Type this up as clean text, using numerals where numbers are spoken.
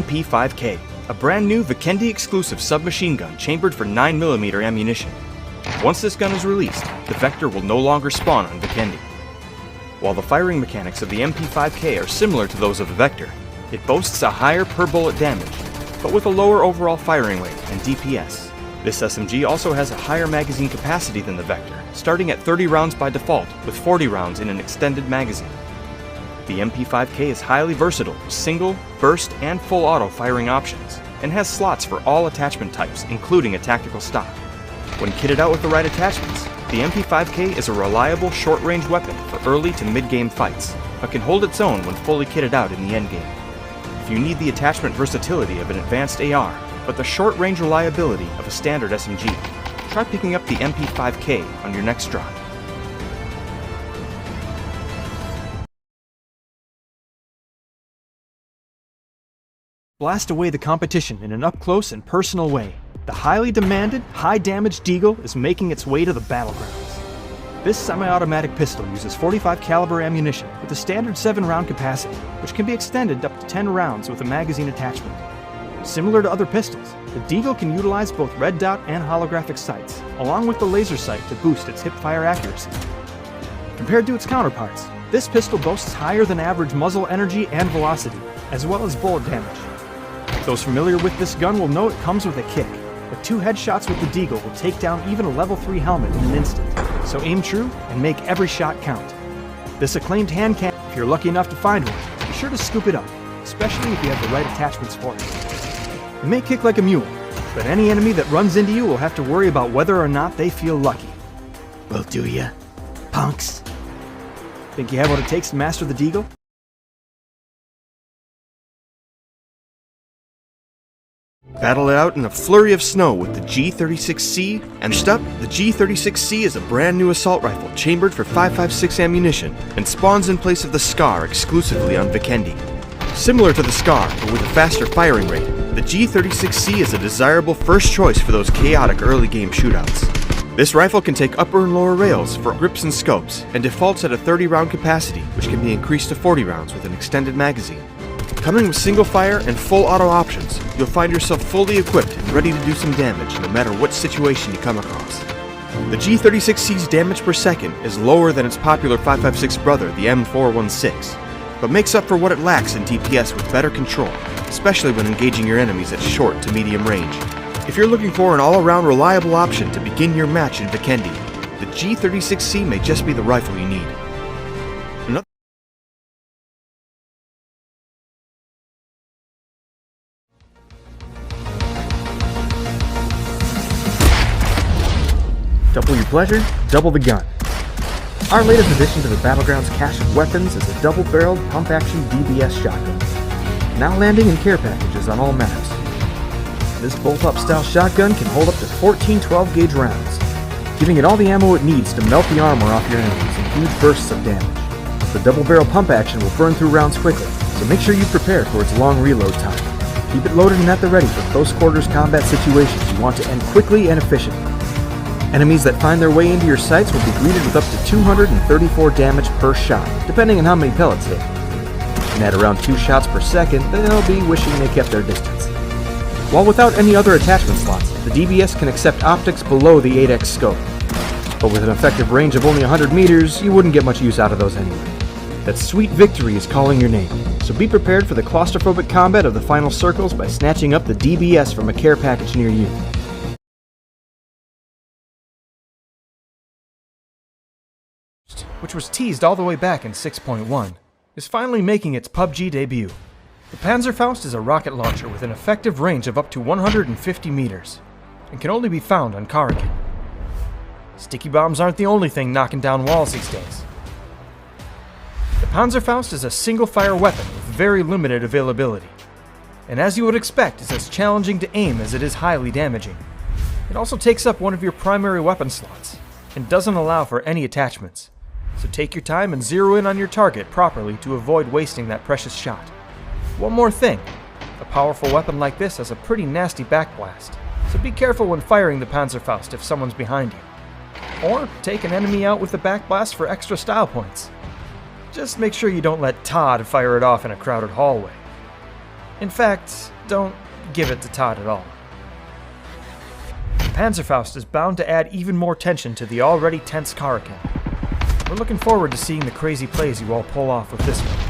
MP5K, a brand new Vikendi exclusive submachine gun chambered for 9mm ammunition. Once this gun is released, the Vector will no longer spawn on Vikendi. While the firing mechanics of the MP5K are similar to those of the Vector, it boasts a higher per bullet damage, but with a lower overall firing rate and DPS. This SMG also has a higher magazine capacity than the Vector, starting at 30 rounds by default, with 40 rounds in an extended magazine. The MP5K is highly versatile with single, burst, and full auto firing options, and has slots for all attachment types, including a tactical stock. When kitted out with the right attachments, the MP5K is a reliable short-range weapon for early to mid-game fights, but can hold its own when fully kitted out in the endgame. If you need the attachment versatility of an advanced AR, but the short-range reliability of a standard SMG, try picking up the MP5K on your next drop. Blast away the competition in an up-close and personal way. The highly demanded, high-damage Deagle is making its way to the battlegrounds. This semi-automatic pistol uses .45 caliber ammunition with a standard 7-round capacity, which can be extended up to 10 rounds with a magazine attachment. Similar to other pistols, the Deagle can utilize both red dot and holographic sights, along with the laser sight to boost its hip-fire accuracy. Compared to its counterparts, this pistol boasts higher than average muzzle energy and velocity, as well as bullet damage. Those familiar with this gun will know it comes with a kick, but 2 headshots with the Deagle will take down even a level 3 helmet in an instant, so aim true and make every shot count. This acclaimed hand cannon, if you're lucky enough to find one, be sure to scoop it up, especially if you have the right attachments for it. It may kick like a mule, but any enemy that runs into you will have to worry about whether or not they feel lucky. Well, do ya, punks? Think you have what it takes to master the Deagle? Battle it out in a flurry of snow with the G36C, and next up, the G36C is a brand new assault rifle chambered for 5.56 ammunition and spawns in place of the SCAR exclusively on Vikendi. Similar to the SCAR, but with a faster firing rate, the G36C is a desirable first choice for those chaotic early game shootouts. This rifle can take upper and lower rails for grips and scopes, and defaults at a 30-round capacity, which can be increased to 40 rounds with an extended magazine. Coming with single fire and full auto options, you'll find yourself fully equipped and ready to do some damage no matter what situation you come across. The G36C's damage per second is lower than its popular 5.56 brother, the M416, but makes up for what it lacks in DPS with better control, especially when engaging your enemies at short to medium range. If you're looking for an all-around reliable option to begin your match in Vikendi, the G36C may just be the rifle you need. Double your pleasure, double the gun. Our latest addition to the Battlegrounds cache of weapons is a double-barreled pump-action DBS shotgun, now landing in care packages on all maps. This bolt-up style shotgun can hold up to 14 12-gauge rounds, giving it all the ammo it needs to melt the armor off your enemies in huge bursts of damage. The double-barrel pump action will burn through rounds quickly, so make sure you prepare for its long reload time. Keep it loaded and at the ready for close quarters combat situations you want to end quickly and efficiently. Enemies that find their way into your sights will be greeted with up to 234 damage per shot, depending on how many pellets hit. And at around 2 shots per second, they'll be wishing they kept their distance. While without any other attachment slots, the DBS can accept optics below the 8x scope. But with an effective range of only 100 meters, you wouldn't get much use out of those anyway. That sweet victory is calling your name, so be prepared for the claustrophobic combat of the final circles by snatching up the DBS from a care package near you. Which was teased all the way back in 6.1, is finally making its PUBG debut. The Panzerfaust is a rocket launcher with an effective range of up to 150 meters, and can only be found on Karakin. Sticky bombs aren't the only thing knocking down walls these days. The Panzerfaust is a single-fire weapon with very limited availability, and as you would expect, is as challenging to aim as it is highly damaging. It also takes up one of your primary weapon slots, and doesn't allow for any attachments. So take your time and zero in on your target properly to avoid wasting that precious shot. One more thing, a powerful weapon like this has a pretty nasty backblast, so be careful when firing the Panzerfaust if someone's behind you. Or take an enemy out with the backblast for extra style points. Just make sure you don't let Todd fire it off in a crowded hallway. In fact, don't give it to Todd at all. Panzerfaust is bound to add even more tension to the already tense Karakin. We're looking forward to seeing the crazy plays you all pull off with this one.